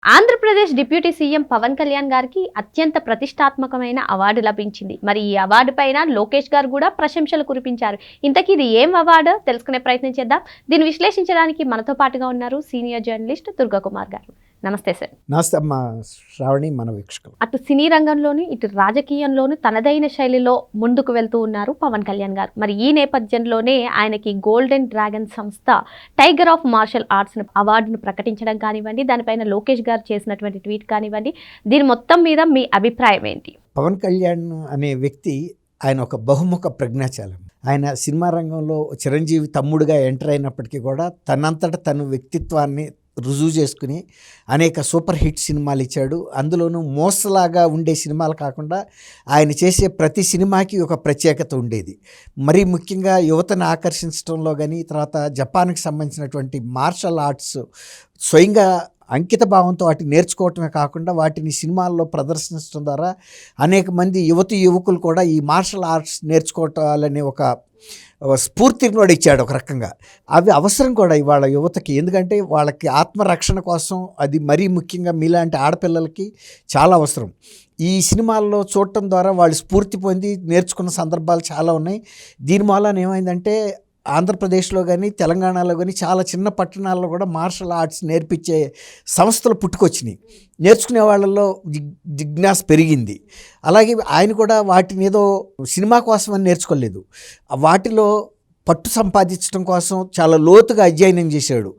Andhra Pradesh deputy CM Pawan Kalyan గారికి అత్యంత ప్రతిష్టాత్మకమైన అవార్డు లభించింది. మరి ఈ అవార్డు పైన లోకేష్ గారు కూడా ప్రశంసలు కురిపించారు. ఇంతకీ ఇది ఏం అవార్డు తెలుసుకునే ప్రయత్నం చేద్దాం. దీన్ని విశ్లేషించడానికి మనతో పాటుగా ఉన్నారు సీనియర్ జర్నలిస్ట్ దుర్గాకుమార్ గారు. నమస్తే సార్. నమస్తే అమ్మ శ్రావణి, మన వీక్షకులు. అటు సినీ రంగంలోని ఇటు రాజకీయంలోని తనదైన శైలిలో ముందుకు వెళ్తూ ఉన్నారు పవన్ కళ్యాణ్ గారు. మరి ఈ నేపథ్యంలోనే ఆయనకి గోల్డెన్ డ్రాగన్ సంస్థ టైగర్ ఆఫ్ మార్షల్ ఆర్ట్స్ అవార్డును ప్రకటించడం కానివ్వండి, దానిపైన లోకేష్ గారు చేసినటువంటి ట్వీట్ కానివ్వండి, దీని మొత్తం మీద మీ అభిప్రాయం ఏంటి? పవన్ కళ్యాణ్ అనే వ్యక్తి ఆయన ఒక బహుముఖ ప్రజ్ఞాశాలం. ఆయన సినిమా రంగంలో చిరంజీవి తమ్ముడుగా ఎంటర్ అయినప్పటికీ కూడా తనంతట తన వ్యక్తిత్వాన్ని రుజువు చేసుకుని అనేక సూపర్ హిట్ సినిమాలు ఇచ్చాడు. అందులోనూ మోసలాగా ఉండే సినిమాలు కాకుండా ఆయన చేసే ప్రతి సినిమాకి ఒక ప్రత్యేకత ఉండేది. మరీ ముఖ్యంగా యువతను ఆకర్షించడంలో కానీ, తర్వాత జపాన్కి సంబంధించినటువంటి మార్షల్ ఆర్ట్స్ స్వయంగా అంకిత భావంతో వాటిని నేర్చుకోవటమే కాకుండా వాటిని సినిమాల్లో ప్రదర్శించడం ద్వారా అనేక మంది యువకులు కూడా ఈ మార్షల్ ఆర్ట్స్ నేర్చుకోవాలనే ఒక స్ఫూర్తిని కూడా ఇచ్చాడు ఒక రకంగా. అవి అవసరం కూడా ఇవాళ యువతకి, ఎందుకంటే వాళ్ళకి ఆత్మరక్షణ కోసం అది మరీ ముఖ్యంగా మీలాంటి ఆడపిల్లలకి చాలా అవసరం. ఈ సినిమాల్లో చూడటం ద్వారా వాళ్ళు స్ఫూర్తి పొంది నేర్చుకున్న సందర్భాలు చాలా ఉన్నాయి. దీని మూలన ఏమైందంటే ఆంధ్రప్రదేశ్లో కానీ తెలంగాణలో కానీ చాలా చిన్న పట్టణాల్లో కూడా మార్షల్ ఆర్ట్స్ నేర్పించే సంస్థలు పుట్టుకొచ్చినాయి. నేర్చుకునే వాళ్ళల్లో జిజ్ఞాస పెరిగింది. అలాగే ఆయన కూడా వాటిని ఏదో సినిమా కోసం అని నేర్చుకోలేదు. వాటిలో పట్టు సంపాదించడం కోసం చాలా లోతుగా అధ్యయనం చేశాడు.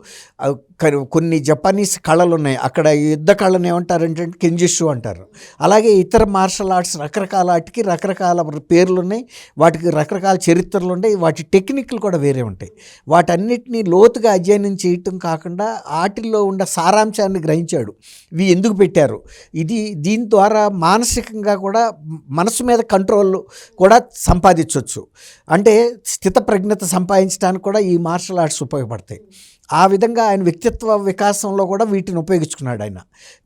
కొన్ని జపానీస్ కళలు ఉన్నాయి, అక్కడ యుద్ధ కళను ఏమంటారంటే కెంజిషు అంటారు. అలాగే ఇతర మార్షల్ ఆర్ట్స్ రకరకాల వాటికి రకరకాల పేర్లు ఉన్నాయి, వాటికి రకరకాల చరిత్రలు ఉన్నాయి, వాటి టెక్నిక్లు కూడా వేరే ఉంటాయి. వాటన్నిటినీ లోతుగా అధ్యయనం చేయటం కాకుండా వాటిల్లో ఉన్న సారాంశాన్ని గ్రహించాడు. ఇవి ఎందుకు పెట్టారు, దీని ద్వారా మానసికంగా కూడా మనసు మీద కంట్రోల్ కూడా సంపాదించవచ్చు. అంటే స్థితప్రజ్ఞత సంపాదించడానికి కూడా ఈ మార్షల్ ఆర్ట్స్ ఉపయోగపడతాయి. ఆ విధంగా ఆయన వ్యక్తిత్వ వికాసంలో కూడా వీటిని ఉపయోగించుకున్నాడు ఆయన.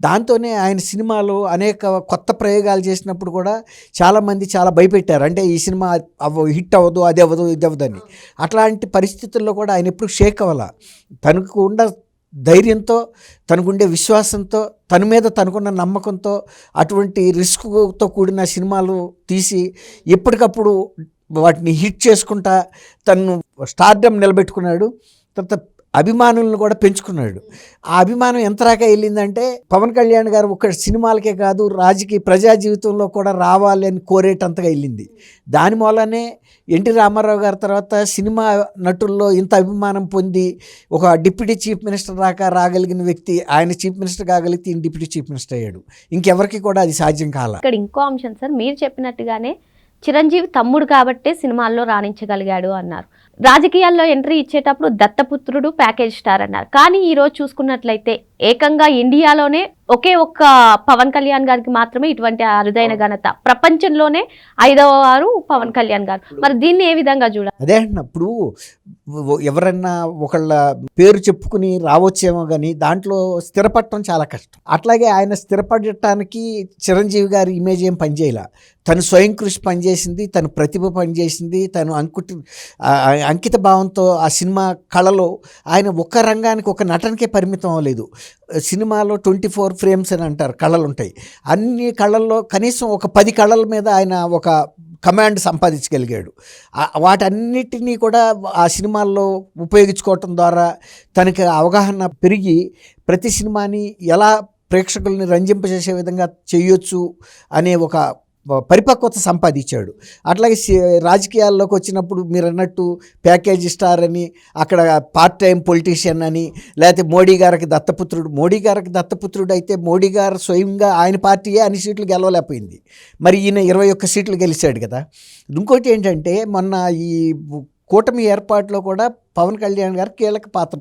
దాంతోనే ఆయన సినిమాలో అనేక కొత్త ప్రయోగాలు చేసినప్పుడు కూడా చాలామంది చాలా భయపెట్టారు. అంటే ఈ సినిమా హిట్ అవ్వదు, అది అవ్వదు, ఇది అవ్వదని. అట్లాంటి పరిస్థితుల్లో కూడా ఆయన ఎప్పుడు షేక్ అవ్వాల. తనకు ఉన్న ధైర్యంతో, తనకుండే విశ్వాసంతో, తన మీద తనకున్న నమ్మకంతో అటువంటి రిస్క్తో కూడిన సినిమాలు తీసి ఎప్పటికప్పుడు వాటిని హిట్ చేసుకుంటా తను స్టార్డమ్ నిలబెట్టుకున్నాడు. తర్వాత అభిమానులను కూడా పెంచుకున్నాడు. ఆ అభిమానం ఎంతరాగా వెళ్ళిందంటే పవన్ కళ్యాణ్ గారు ఒక సినిమాలకే కాదు రాజకీయ ప్రజా జీవితంలో కూడా రావాలి అని కోరేటంతగా వెళ్ళింది. దాని మూలనే ఎన్టీ రామారావు గారి తర్వాత సినిమా నటుల్లో ఇంత అభిమానం పొంది ఒక డిప్యూటీ చీఫ్ మినిస్టర్ దాకా రాగలిగిన వ్యక్తి, ఆయన చీఫ్ మినిస్టర్ కాగలిగితే ఈయన డిప్యూటీ చీఫ్ మినిస్టర్ అయ్యాడు. ఇంకెవరికి కూడా అది సాధ్యం కాల. ఇక్కడ ఇంకో అంశం సార్, మీరు చెప్పినట్టుగానే చిరంజీవి తమ్ముడు కాబట్టే సినిమాల్లో రాణించగలిగాడు అన్నారు. రాజకీయాల్లో ఎంట్రీ ఇచ్చేటప్పుడు దత్తపుత్రుడు ప్యాకేజ్ స్టార్ అన్నారు. కానీ ఈరోజు చూసుకున్నట్లయితే ఏకంగా ఇండియాలోనే ఒకే ఒక్క పవన్ కళ్యాణ్ గారికి మాత్రమే ఇటువంటి అరుదైన ఘనత. ప్రపంచంలోనే 5వ వారు పవన్ కళ్యాణ్ గారు. మరి దీన్ని ఏ విధంగా చూడాలి? అదే అన్నప్పుడు ఎవరన్నా ఒకళ్ళ పేరు చెప్పుకుని రావచ్చేమో కానీ దాంట్లో స్థిరపడటం చాలా కష్టం. అట్లాగే ఆయన స్థిరపడటానికి చిరంజీవి గారి ఇమేజ్ ఏం పనిచేయాల. తను స్వయం కృషి పనిచేసింది, తను ప్రతిభ పనిచేసింది, తను అంకిత భావంతో ఆ సినిమా కళలో ఆయన ఒక రంగానికి ఒక నటనకే పరిమితం అవ్వలేదు. సినిమాలో 24 ఫ్రేమ్స్ అని అంటారు, కళలు ఉంటాయి. అన్ని కళల్లో కనీసం ఒక 10 కళల మీద ఆయన ఒక కమాండ్ సంపాదించగలిగాడు. వాటన్నిటినీ కూడా ఆ సినిమాల్లో ఉపయోగించుకోవటం ద్వారా తనకి అవగాహన పెరిగి ప్రతి సినిమాని ఎలా ప్రేక్షకుల్ని రంజింపజేసే విధంగా చేయొచ్చు అనే ఒక పరిపక్వత సంపాదించాడు. అట్లాగే రాజకీయాల్లోకి వచ్చినప్పుడు మీరు అన్నట్టు ప్యాకేజ్ స్టార్ అని, అక్కడ పార్ట్ టైం పొలిటీషియన్ అని, లేకపోతే మోడీ గారికి దత్తపుత్రుడు అయితే మోడీ గారు స్వయంగా ఆయన పార్టీయే అన్ని సీట్లు గెలవలేకపోయింది. మరి ఈయన 21 సీట్లు గెలిచాడు కదా. ఇంకోటి ఏంటంటే మొన్న ఈ కూటమి ఏర్పాటులో కూడా పవన్ కళ్యాణ్ గారు కీలక పాత్ర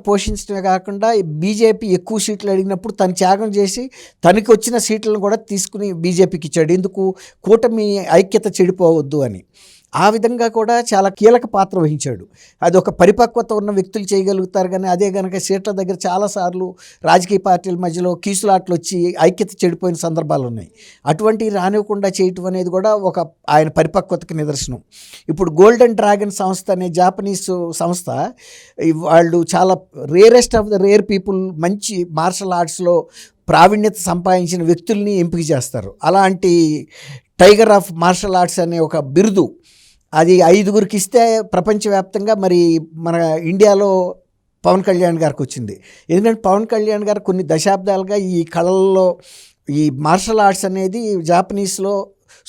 పోషించడమే కాకుండా బీజేపీ ఎక్కువ సీట్లు అడిగినప్పుడు తను త్యాగం చేసి తనకి వచ్చిన సీట్లను కూడా తీసుకుని బీజేపీకి ఇచ్చాడు. ఎందుకు? కూటమి ఐక్యత చెడిపోవద్దు అని. ఆ విధంగా కూడా చాలా కీలక పాత్ర వహించాడు. అది ఒక పరిపక్వత ఉన్న వ్యక్తులు చేయగలుగుతారు, కానీ అదే కనుక సీట్ల దగ్గర చాలాసార్లు రాజకీయ పార్టీల మధ్యలో కీసులాట్లు వచ్చి ఐక్యత చెడిపోయిన సందర్భాలు ఉన్నాయి. అటువంటి రానివ్వకుండా చేయటం అనేది కూడా ఒక ఆయన పరిపక్వతకి నిదర్శనం. ఇప్పుడు గోల్డెన్ డ్రాగన్ సంస్థ అనే జాపనీస్ సంస్థ, వాళ్ళు చాలా rarest of the rare people, మంచి మార్షల్ ఆర్ట్స్లో ప్రావీణ్యత సంపాదించిన వ్యక్తుల్ని ఎంపిక చేస్తారు. అలాంటి టైగర్ ఆఫ్ మార్షల్ ఆర్ట్స్ అనే ఒక బిరుదు అది 5గురికి ఇస్తే ప్రపంచవ్యాప్తంగా మరి మన ఇండియాలో పవన్ కళ్యాణ్ గారికి వచ్చింది. ఎందుకంటే పవన్ కళ్యాణ్ గారు కొన్ని దశాబ్దాలుగా ఈ కళల్లో ఈ మార్షల్ ఆర్ట్స్ అనేది జాపనీస్లో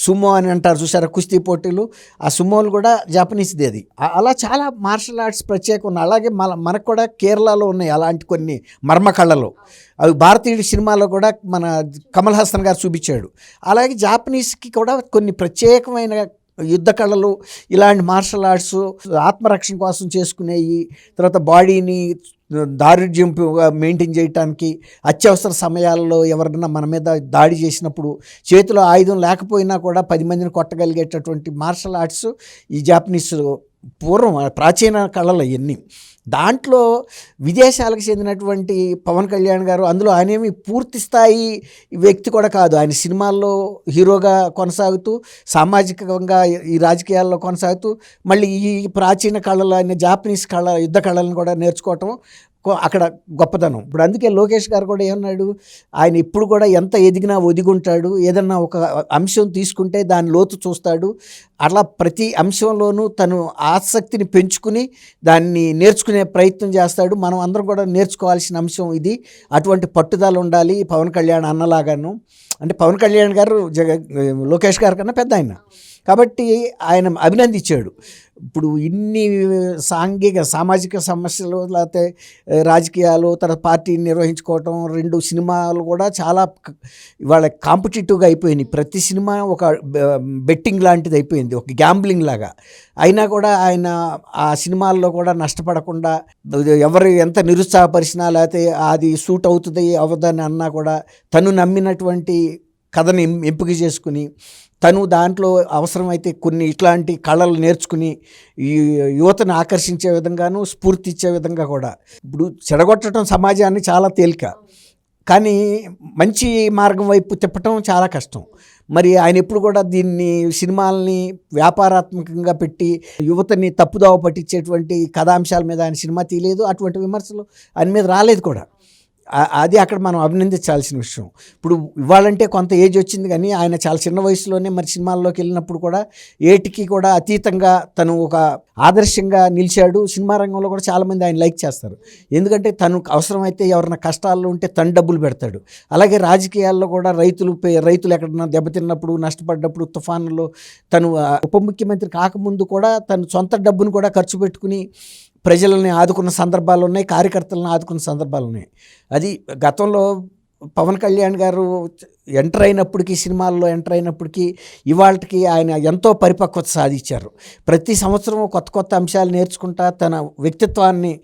సుమో అని అంటారు చూసారా, కుస్తీ పోటీలు, ఆ సుమోలు కూడా జాపనీస్ది. అది అలా చాలా మార్షల్ ఆర్ట్స్ ప్రత్యేకం ఉన్నాయి. అలాగే మనకు కూడా కేరళలో ఉన్నాయి అలాంటి కొన్ని మర్మ కళలు. అవి భారతీయుడి సినిమాలో కూడా మన కమల్ హాసన్ గారు చూపించాడు. అలాగే జాపనీస్కి కూడా కొన్ని ప్రత్యేకమైన యుద్ధ కళలు, ఇలాంటి మార్షల్ ఆర్ట్స్ ఆత్మరక్షణ కోసం చేసుకునేవి, తర్వాత బాడీని దారుఢ్యంగా మెయింటైన్ చేయడానికి, అత్యవసర సమయాల్లో ఎవరైనా మన మీద దాడి చేసినప్పుడు చేతిలో ఆయుధం లేకపోయినా కూడా 10 మందిని కొట్టగలిగేటటువంటి మార్షల్ ఆర్ట్స్ ఈ జాపనీస్ పూర్వం ప్రాచీన కళలు అవన్నీ. దాంట్లో విదేశాలకు చెందినటువంటి పవన్ కళ్యాణ్ గారు, అందులో ఆయనేమి పూర్తి స్థాయి వ్యక్తి కూడా కాదు. ఆయన సినిమాల్లో హీరోగా కొనసాగుతూ, సామాజికంగా ఈ రాజకీయాల్లో కొనసాగుతూ, మళ్ళీ ఈ ప్రాచీన కళలు అయిన జాపనీస్ యుద్ధ కళలను కూడా నేర్చుకోవటం అక్కడ గొప్పతనం. ఇప్పుడు అందుకే లోకేష్ గారు కూడా ఏమన్నాడు, ఆయన ఇప్పుడు కూడా ఎంత ఎదిగినా ఒదిగుంటాడు, ఏదన్నా ఒక అంశం తీసుకుంటే దాని లోతు చూస్తాడు, అట్లా ప్రతి అంశంలోనూ తను ఆసక్తిని పెంచుకుని దాన్ని నేర్చుకునే ప్రయత్నం చేస్తాడు. మనం అందరం కూడా నేర్చుకోవాల్సిన అంశం ఇది. అటువంటి పట్టుదల ఉండాలి పవన్ కళ్యాణ్ అన్నలాగాను. అంటే పవన్ కళ్యాణ్ గారు లోకేష్ గారి కన్నా పెద్ద ఆయన కాబట్టి ఆయన అభినందించాడు. ఇప్పుడు ఇన్ని సామాజిక సమస్యలు, లేకపోతే రాజకీయాలు, తర్వాత పార్టీని నిర్వహించుకోవటం, 2 సినిమాలు కూడా చాలా ఇవాళ కాంపిటేటివ్గా అయిపోయినాయి. ప్రతి సినిమా ఒక బెట్టింగ్ లాంటిది అయిపోయింది, ఒక గ్యాంబ్లింగ్ లాగా. అయినా కూడా ఆయన ఆ సినిమాల్లో కూడా నష్టపడకుండా, ఎవరు ఎంత నిరుత్సాహపరిచినా, లేకపోతే అది సూట్ అవుతుంది అవ్వదని అన్నా కూడా తను నమ్మినటువంటి కథని ఎంపిక చేసుకుని, తను దాంట్లో అవసరమైతే కొన్ని ఇట్లాంటి కళలు నేర్చుకుని ఈ యువతను ఆకర్షించే విధంగాను, స్ఫూర్తి ఇచ్చే విధంగా కూడా. ఇప్పుడు చెడగొట్టడం సమాజాన్ని చాలా తేలిక, కానీ మంచి మార్గం వైపు తిప్పటం చాలా కష్టం. మరి ఆయన ఎప్పుడు కూడా దీన్ని సినిమాలని వ్యాపారాత్మకంగా పెట్టి యువతని తప్పుదోవ పట్టించేటువంటి కథాంశాల మీద ఆయన సినిమా తీయలేదు. అటువంటి విమర్శలు ఆయన మీద రాలేదు కూడా. అది అక్కడ మనం అభినందించాల్సిన విషయం. ఇప్పుడు ఇవ్వాలంటే కొంత ఏజ్ వచ్చింది, కానీ ఆయన చాలా చిన్న వయసులోనే మరి సినిమాల్లోకి వెళ్ళినప్పుడు కూడా ఏటికి కూడా అతీతంగా తను ఒక ఆదర్శంగా నిలిచాడు. సినిమా రంగంలో కూడా చాలామంది ఆయన లైక్ చేస్తారు, ఎందుకంటే తను అవసరమైతే ఎవరైనా కష్టాల్లో ఉంటే తను డబ్బులు పెడతాడు. అలాగే రాజకీయాల్లో కూడా రైతులు ఎక్కడన్నా దెబ్బతిన్నప్పుడు, నష్టపడ్డప్పుడు, తుఫానులో తను ఉప ముఖ్యమంత్రి కాకముందు కూడా తను సొంత డబ్బును కూడా ఖర్చు పెట్టుకుని ప్రజలని ఆదుకున్న సందర్భాలు ఉన్నాయి, కార్యకర్తలను ఆదుకున్న సందర్భాలు ఉన్నాయి. అది గతంలో పవన్ కళ్యాణ్ గారు సినిమాల్లో ఎంటర్ అయినప్పటికీ ఇవాళకి ఆయన ఎంతో పరిపక్వత సాధించారు. ప్రతి సంవత్సరం కొత్త అంశాలు నేర్చుకుంటా తన వ్యక్తిత్వాన్ని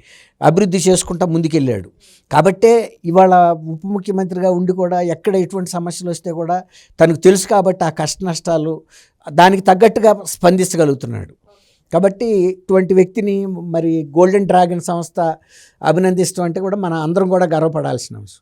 అభివృద్ధి చేసుకుంటా ముందుకెళ్ళాడు. కాబట్టే ఇవాళ ఉప ముఖ్యమంత్రిగా ఉండి కూడా ఎక్కడ ఎటువంటి సమస్యలు వస్తే కూడా తనకు తెలుసు కాబట్టి ఆ కష్ట నష్టాలు దానికి తగ్గట్టుగా స్పందించగలుగుతున్నాడు. కాబట్టి ఇటువంటి వ్యక్తిని మరి గోల్డెన్ డ్రాగన్ సంస్థ అభినందిస్తూ అంటే కూడా మన అందరం కూడా గర్వపడాల్సిన అంశం.